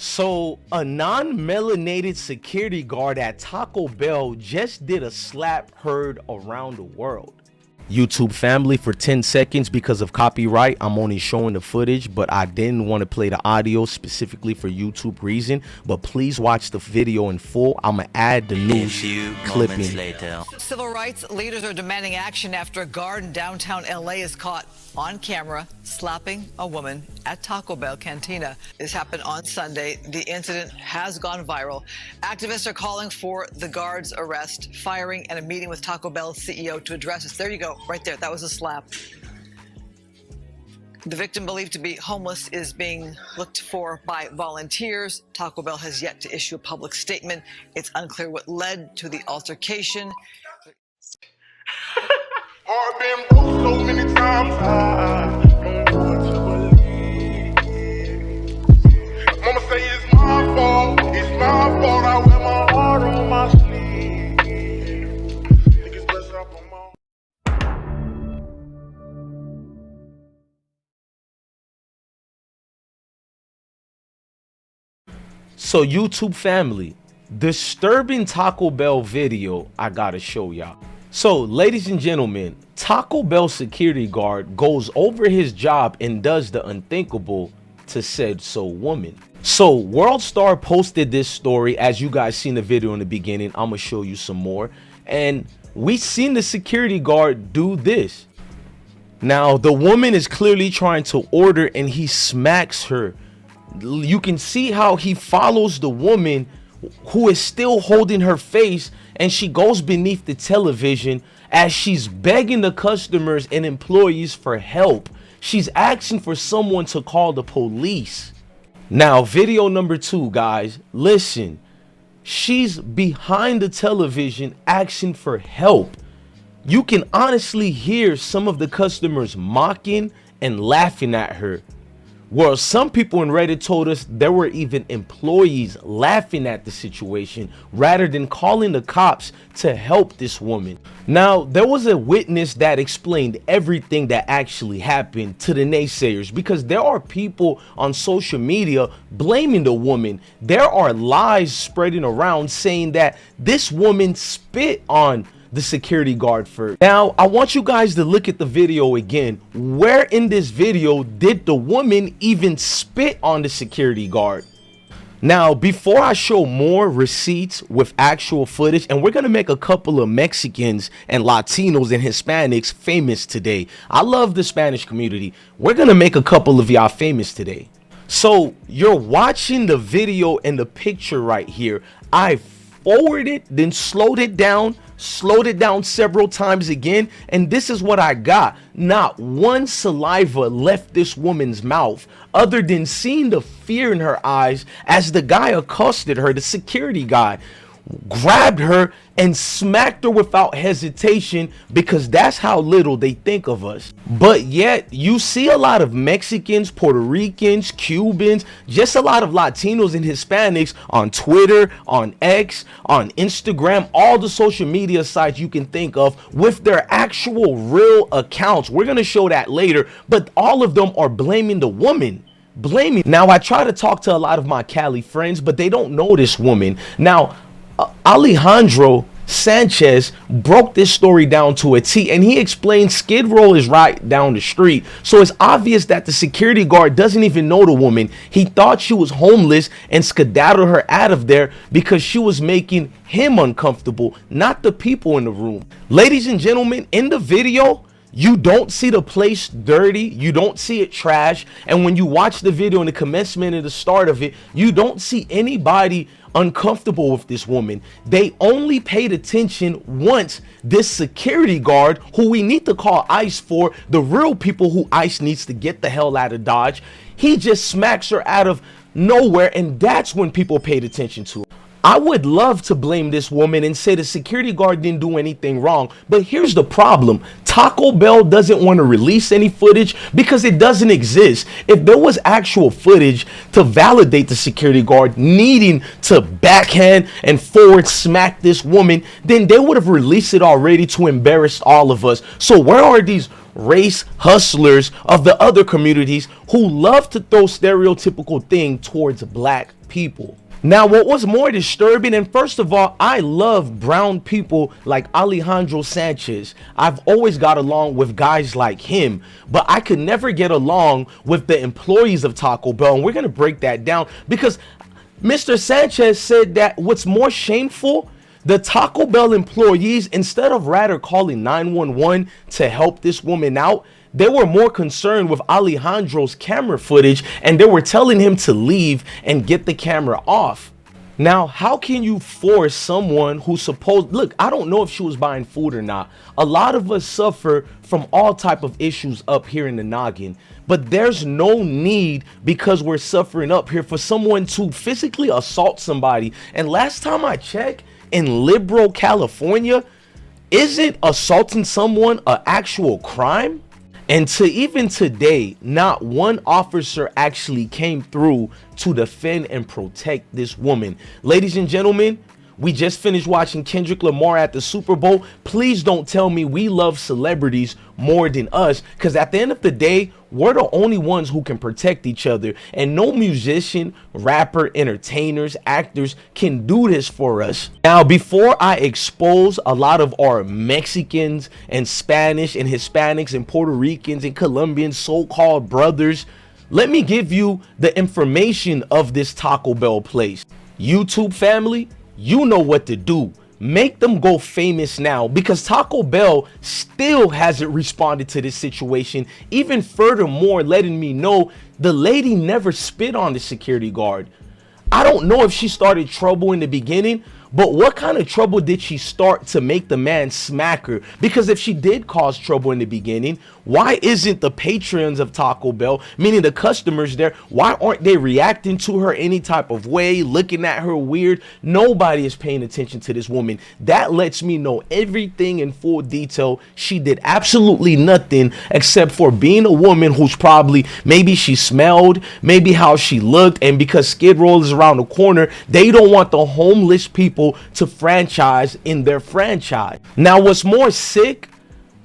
So, a non-melanated security guard at Taco Bell just did a slap heard around the world. YouTube family, for 10 seconds because of copyright, I'm only showing the footage, but I didn't want to play the audio specifically for YouTube reason. But please watch the video in full. I'm gonna add the news clipping. Later. Civil rights leaders are demanding action after a guard in downtown LA is caught on camera slapping a woman at Taco Bell Cantina. This happened on Sunday. The incident has gone viral. Activists are calling for the guard's arrest, firing, and a meeting with Taco Bell CEO to address this. There you go, right there. That was a slap. The victim, believed to be homeless, is being looked for by volunteers. Taco Bell has yet to issue a public statement. It's unclear what led to the altercation. I've been broke so many times, I don't know what to believe. Mama say it's my fault, I wear my heart on my sleeve. Niggas bless up on my... So YouTube family, disturbing Taco Bell video I gotta show y'all. So ladies and gentlemen, Taco Bell security guard goes over his job and does the unthinkable to said woman. So World Star posted this story. As you guys seen the video in the beginning, I'm gonna show you some more, and we seen the security guard do this. Now the woman is clearly trying to order and he smacks her. You can see how he follows the woman who is still holding her face, and she goes beneath the television as she's begging the customers and employees for help. She's asking for someone to call the police. Now, video number 2, guys, listen. She's behind the television asking for help. You can honestly hear some of the customers mocking and laughing at her. Well, some people in Reddit told us there were even employees laughing at the situation rather than calling the cops to help this woman. Now, there was a witness that explained everything that actually happened to the naysayers, because there are people on social media blaming the woman. There are lies spreading around saying that this woman spit on the security guard first. Now, I want you guys to look at the video again. Where in this video did the woman even spit on the security guard? Now, before I show more receipts with actual footage, and we're gonna make a couple of Mexicans and Latinos and Hispanics famous today. I love the Spanish community. We're gonna make a couple of y'all famous today. So you're watching the video and the picture right here. I forwarded, then slowed it down several times again, and this is what I got. Not one saliva left this woman's mouth other than seeing the fear in her eyes as the guy accosted her. The security guy grabbed her and smacked her without hesitation, because that's how little they think of us. But yet you see a lot of Mexicans, Puerto Ricans, Cubans, just a lot of Latinos and Hispanics on Twitter, on X, on Instagram, all the social media sites you can think of with their actual real accounts. We're gonna show that later, but all of them are blaming the woman. Now, I try to talk to a lot of my Cali friends, but they don't know this woman. Now, Alejandro Sanchez broke this story down to a T, and he explained Skid Row is right down the street. So it's obvious that the security guard doesn't even know the woman. He thought she was homeless and skedaddled her out of there because she was making him uncomfortable, not the people in the room. Ladies and gentlemen, in the video, you don't see the place dirty, you don't see it trash, and when you watch the video in the commencement and the start of it, you don't see anybody uncomfortable with this woman. They only paid attention once this security guard, who we need to call ICE for, the real people who ICE needs to get the hell out of Dodge, he just smacks her out of nowhere, and that's when people paid attention to her. I would love to blame this woman and say the security guard didn't do anything wrong, but here's the problem. Taco Bell doesn't want to release any footage because it doesn't exist. If there was actual footage to validate the security guard needing to backhand and forward smack this woman, then they would have released it already to embarrass all of us. So where are these race hustlers of the other communities who love to throw stereotypical thing towards black people. Now, what was more disturbing, and first of all, I love brown people like Alejandro Sanchez. I've always got along with guys like him, but I could never get along with the employees of Taco Bell. And we're going to break that down because Mr. Sanchez said that what's more shameful, the Taco Bell employees, instead of rather calling 911 to help this woman out, they were more concerned with Alejandro's camera footage, and they were telling him to leave and get the camera off. Now, how can you force someone who's supposed... Look, I don't know if she was buying food or not. A lot of us suffer from all type of issues up here in the noggin. But there's no need, because we're suffering up here, for someone to physically assault somebody. And last time I checked, in liberal California, isn't assaulting someone an actual crime? And to even today, not one officer actually came through to defend and protect this woman. Ladies and gentlemen, we just finished watching Kendrick Lamar at the Super Bowl. Please don't tell me we love celebrities more than us, because at the end of the day, we're the only ones who can protect each other. And no musician, rapper, entertainers, actors can do this for us. Now, before I expose a lot of our Mexicans and Spanish and Hispanics and Puerto Ricans and Colombians so-called brothers, let me give you the information of this Taco Bell place. YouTube family, you know what to do. Make them go famous now, because Taco Bell still hasn't responded to this situation. Even furthermore, letting me know the lady never spit on the security guard. I don't know if she started trouble in the beginning, but what kind of trouble did she start to make the man smack her? Because if she did cause trouble in the beginning, why isn't the patrons of Taco Bell, meaning the customers there, why aren't they reacting to her any type of way, looking at her weird? Nobody is paying attention to this woman. That lets me know everything in full detail. She did absolutely nothing except for being a woman who's probably, maybe she smelled, maybe how she looked, and because Skid Row is around the corner, they don't want the homeless people to franchise in their franchise. Now, what's more sick,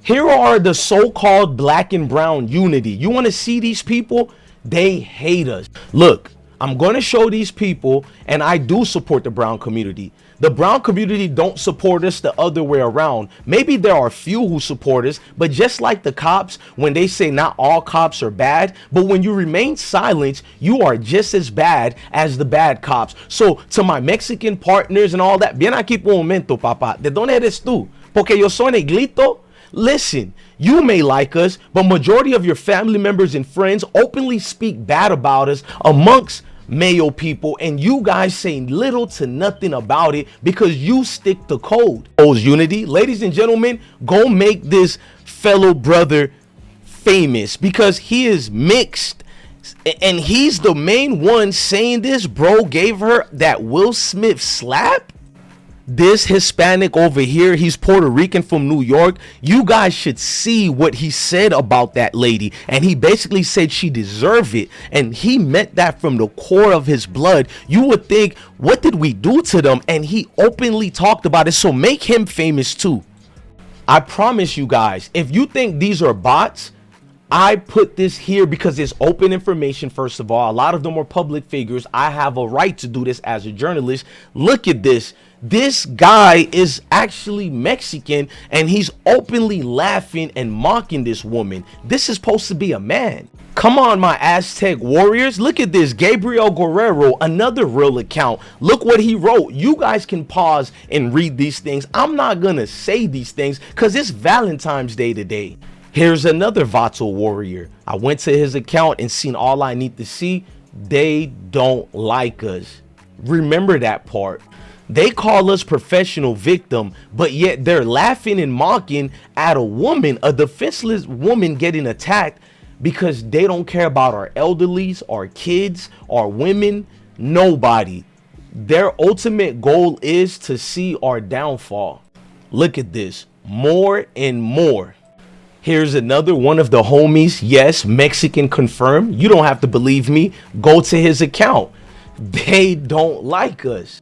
here are the so-called black and brown unity. You want to see these people? They hate us. Look, I'm going to show these people, and I do support the brown community. The brown community don't support us the other way around. Maybe there are few who support us, but just like the cops, when they say not all cops are bad, but when you remain silent, you are just as bad as the bad cops. So to my Mexican partners and all that, bien aquí por un momento, papá. ¿De dónde eres tú? Porque yo soy negrito. Listen, you may like us, but majority of your family members and friends openly speak bad about us amongst Mayo people, and you guys say little to nothing about it because you stick to code. Unity, ladies and gentlemen, go make this fellow brother famous, because he is mixed and he's the main one saying this. Bro gave her that Will Smith slap. This Hispanic over here, he's Puerto Rican from New York. You guys should see what he said about that lady. And he basically said she deserved it. And he meant that from the core of his blood. You would think, what did we do to them? And he openly talked about it. So make him famous too. I promise you guys, if you think these are bots, I put this here because it's open information. First of all, a lot of them are public figures. I have a right to do this as a journalist. Look at this. This guy is actually Mexican, and he's openly laughing and mocking this woman. This is supposed to be a man. Come on, my Aztec warriors. Look at this. Gabriel Guerrero, another real account. Look what he wrote. You guys can pause and read these things. I'm not going to say these things because it's Valentine's Day today. Here's another Vato warrior. I went to his account and seen all I need to see. They don't like us. Remember that part. They call us professional victim, but yet they're laughing and mocking at a woman, a defenseless woman getting attacked, because they don't care about our elderlies, our kids, our women, nobody. Their ultimate goal is to see our downfall. Look at this, more and more. Here's another one of the homies. Yes, Mexican confirmed. You don't have to believe me. Go to his account. They don't like us.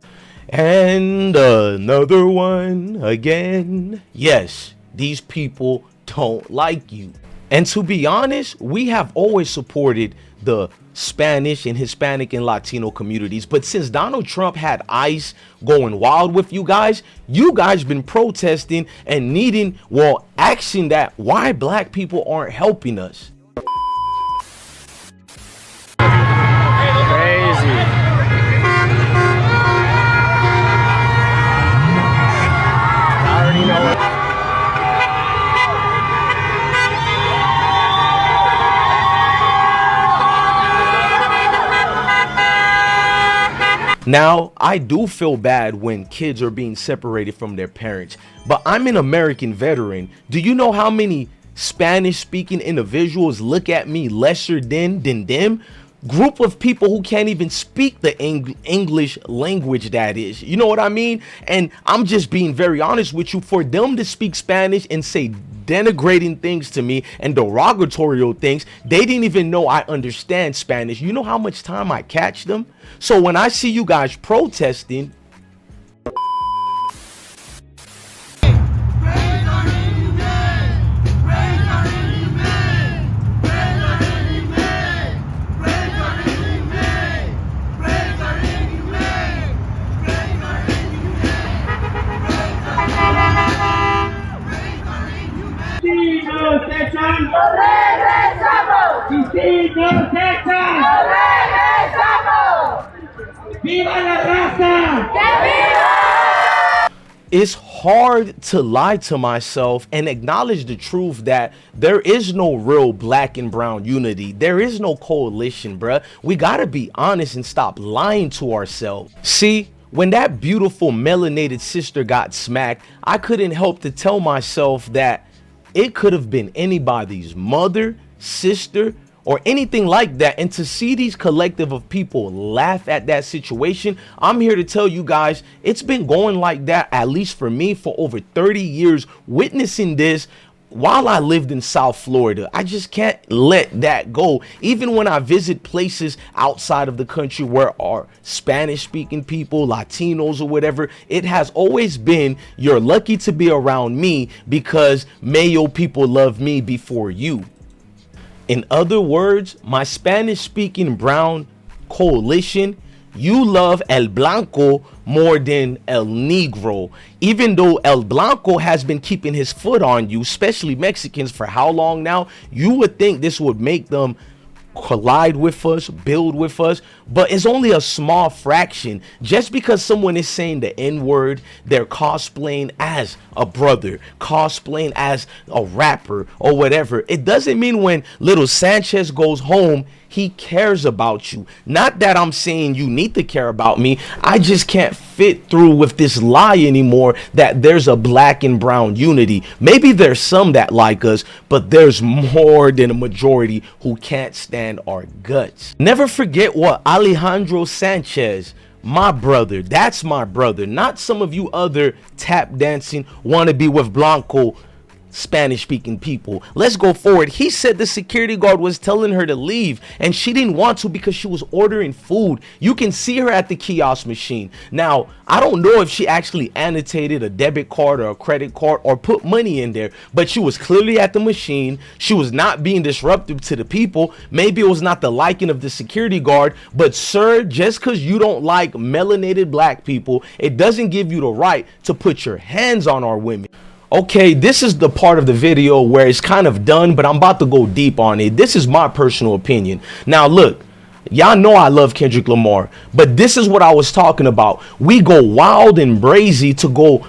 And another one again. Yes, these people don't like you. And to be honest, we have always supported the Spanish and Hispanic and Latino communities. But since Donald Trump had ICE going wild with you guys been protesting and needing, well, action that why black people aren't helping us. Now, I do feel bad when kids are being separated from their parents, but I'm an American veteran. Do you know how many Spanish-speaking individuals look at me lesser than them? Group of people who can't even speak the English language, that is. You know what I mean? And I'm just being very honest with you. For them to speak Spanish and say denigrating things to me and derogatory things, they didn't even know I understand Spanish. You know how much time I catch them? So when I see you guys protesting, it's hard to lie to myself and acknowledge the truth that there is no real black and brown unity. There is no coalition, bruh. We gotta be honest and stop lying to ourselves. See, when that beautiful melanated sister got smacked, I couldn't help to tell myself that it could have been anybody's mother, sister, or anything like that. And to see these collective of people laugh at that situation, I'm here to tell you guys, it's been going like that, at least for me, for over 30 years, witnessing this while I lived in South Florida. I just can't let that go. Even when I visit places outside of the country where are Spanish speaking people, Latinos or whatever, it has always been, you're lucky to be around me because Mayo people love me before you. In other words, my Spanish speaking brown coalition, you love El Blanco more than El Negro, even though El Blanco has been keeping his foot on you, especially Mexicans, for how long now? You would think this would make them collide with us, build with us, but it's only a small fraction. Just because someone is saying the N-word, they're cosplaying as a brother, cosplaying as a rapper or whatever, it doesn't mean when little Sanchez goes home he cares about you. Not that I'm saying you need to care about me, I just can't fit through with this lie anymore that there's a black and brown unity. Maybe there's some that like us, but there's more than a majority who can't stand our guts. Never forget what Alejandro Sanchez, my brother, that's my brother, not some of you other tap dancing wanna be with Blanco Spanish speaking people. Let's go forward. He said the security guard was telling her to leave and she didn't want to because she was ordering food. You can see her at the kiosk machine. Now, I don't know if she actually annotated a debit card or a credit card or put money in there, but she was clearly at the machine. She was not being disruptive to the people. Maybe it was not the liking of the security guard, but sir, just because you don't like melanated black people, it doesn't give you the right to put your hands on our women. Okay, this is the part of the video where it's kind of done, but I'm about to go deep on it. This is my personal opinion. Now, look, y'all know I love Kendrick Lamar, but this is what I was talking about. We go wild and brazy to go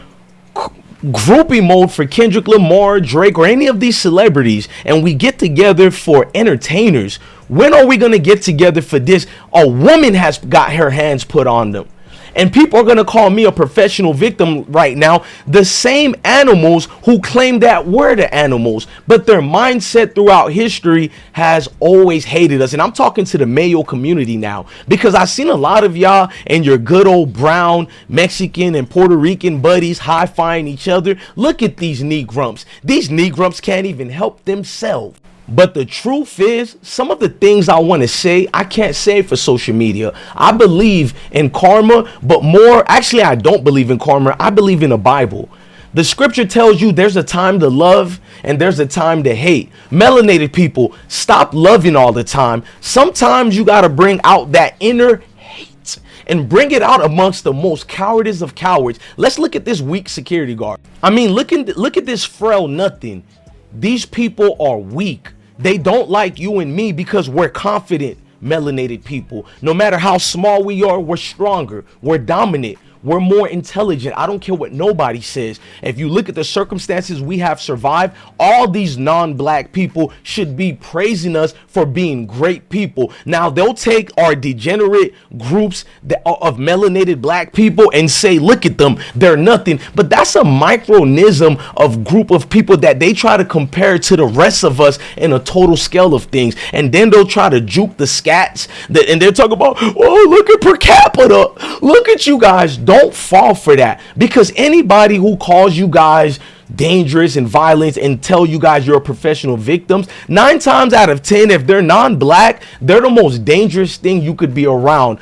groupie mode for Kendrick Lamar, Drake, or any of these celebrities, and we get together for entertainers. When are we going to get together for this? A woman has got her hands put on them. And people are going to call me a professional victim right now. The same animals who claim that we're the animals, but their mindset throughout history has always hated us. And I'm talking to the Mayo community now, because I've seen a lot of y'all and your good old brown, Mexican, and Puerto Rican buddies high-fiving each other. Look at these Negrumps. These Negrumps can't even help themselves. But the truth is, some of the things I want to say, I can't say for social media. I believe in karma, but more, actually, I don't believe in karma. I believe in the Bible. The scripture tells you there's a time to love and there's a time to hate. Melanated people, stop loving all the time. Sometimes you got to bring out that inner hate and bring it out amongst the most cowardice of cowards. Let's look at this weak security guard. I mean, look at this frail nothing. These people are weak. They don't like you and me because we're confident melanated people. No matter how small we are, we're stronger, we're dominant, we're more intelligent. I don't care what nobody says. If you look at the circumstances we have survived, all these non-black people should be praising us for being great people. Now they'll take our degenerate groups of melanated black people and say, look at them, they're nothing. But that's a micronism of group of people that they try to compare to the rest of us in a total scale of things. And then they'll try to juke the scats and they're talking about, oh, look at per capita. Look at you guys. Don't fall for that, because anybody who calls you guys dangerous and violent and tell you guys you're professional victims, 9 times out of 10, if they're non-black, they're the most dangerous thing you could be around.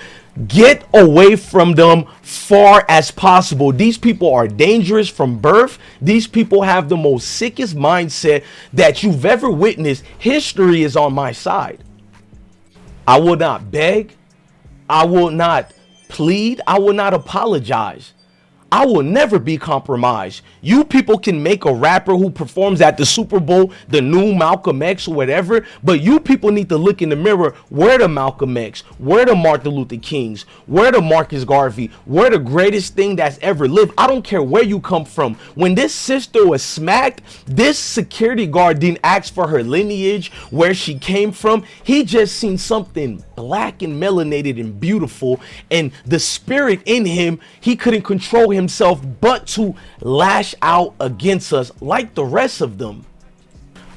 Get away from them far as possible. These people are dangerous from birth. These people have the most sickest mindset that you've ever witnessed. History is on my side. I will not beg. I will not plead. I will not apologize. I will never be compromised. You people can make a rapper who performs at the Super Bowl the new Malcolm X or whatever, but you people need to look in the mirror. Where the Malcolm X? Where the Martin Luther Kings? Where the Marcus Garvey? Where the greatest thing that's ever lived? I don't care where you come from. When this sister was smacked, this security guard didn't ask for her lineage, where she came from. He just seen something black and melanated and beautiful, and the spirit in him, he couldn't control himself but to lash out against us like the rest of them.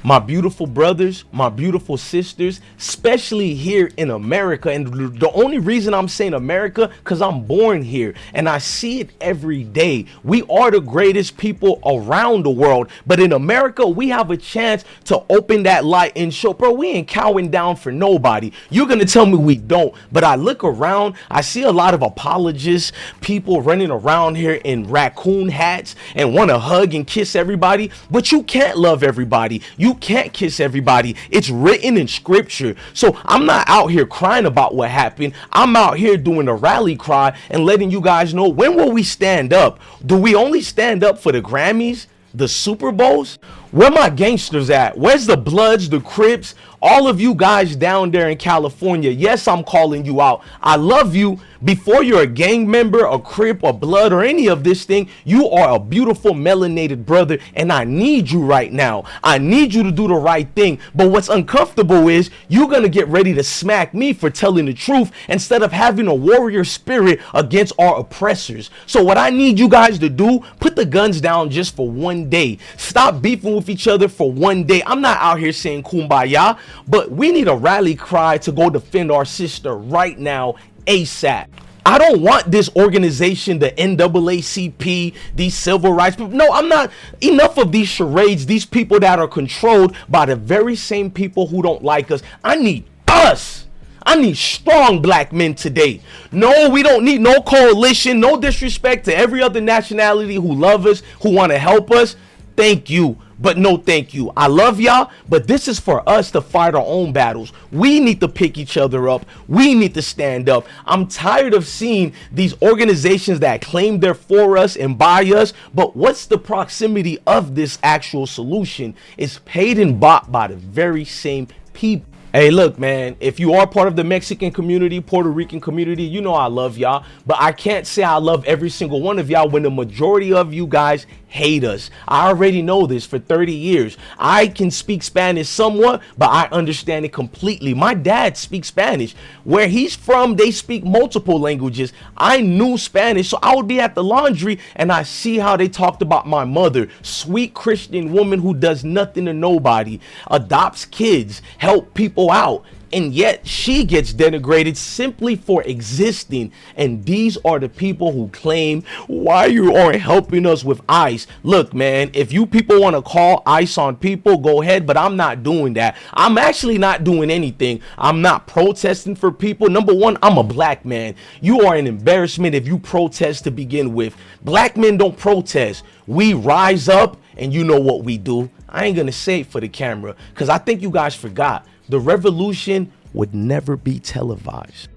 My beautiful brothers, my beautiful sisters, especially here in America. And the only reason I'm saying America, because I'm born here and I see it every day. We are the greatest people around the world. But in America, we have a chance to open that light and show, bro, we ain't cowing down for nobody. You're going to tell me we don't. But I look around, I see a lot of apologists, people running around here in raccoon hats and want to hug and kiss everybody. But you can't love everybody. You can't kiss everybody. It's written in scripture. So I'm not out here crying about what happened. I'm out here doing a rally cry and letting you guys know, when will we stand up? Do we only stand up for the Grammys, the Super Bowls? Where my gangsters at? Where's the Bloods, the Crips, all of you guys down there in California? Yes, I'm calling you out. I love you. Before you're a gang member, a Crip, a Blood, or any of this thing, you are a beautiful melanated brother, and I need you right now. I need you to do the right thing. But what's uncomfortable is you're gonna get ready to smack me for telling the truth instead of having a warrior spirit against our oppressors. So what I need you guys to do, put the guns down just for one day. Stop beefing with each other for one day. I'm not out here saying kumbaya, but we need a rally cry to go defend our sister right now, ASAP. I don't want this organization, the NAACP, these civil rights people. No, I'm not. Enough of these charades, these people that are controlled by the very same people who don't like us. I need us. I need strong black men today. No, we don't need no coalition. No disrespect to every other nationality who love us, who want to help us. Thank you, but no thank you. I love y'all, but this is for us to fight our own battles. We need to pick each other up. We need to stand up. I'm tired of seeing these organizations that claim they're for us and by us, but what's the proximity of this actual solution? It's paid and bought by the very same people. Hey, look, man, if you are part of the Mexican community, Puerto Rican community, you know I love y'all, but I can't say I love every single one of y'all when the majority of you guys hate us. I already know this for 30 years. I can speak Spanish somewhat, but I understand it completely. My dad speaks Spanish. Where he's from, they speak multiple languages. I knew Spanish, so I would be at the laundry and I see how they talked about my mother, sweet Christian woman who does nothing to nobody, adopts kids, help people out. and yet she gets denigrated simply for existing. And these are the people who claim, why you aren't helping us with ICE. Look, man, if you people want to call ICE on people, go ahead, but I'm not doing that. I'm actually not doing anything. I'm not protesting for people. Number one, I'm a black man. You are an embarrassment if you protest to begin with. Black men don't protest. We rise up, and you know what we do. I ain't gonna say it for the camera because I think you guys forgot. The revolution would never be televised.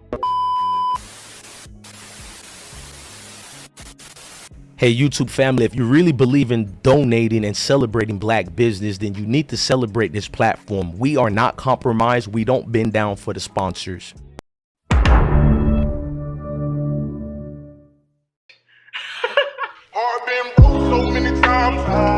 Hey, YouTube family, if you really believe in donating and celebrating black business, then you need to celebrate this platform. We are not compromised. We don't bend down for the sponsors. Heart been broke so many times.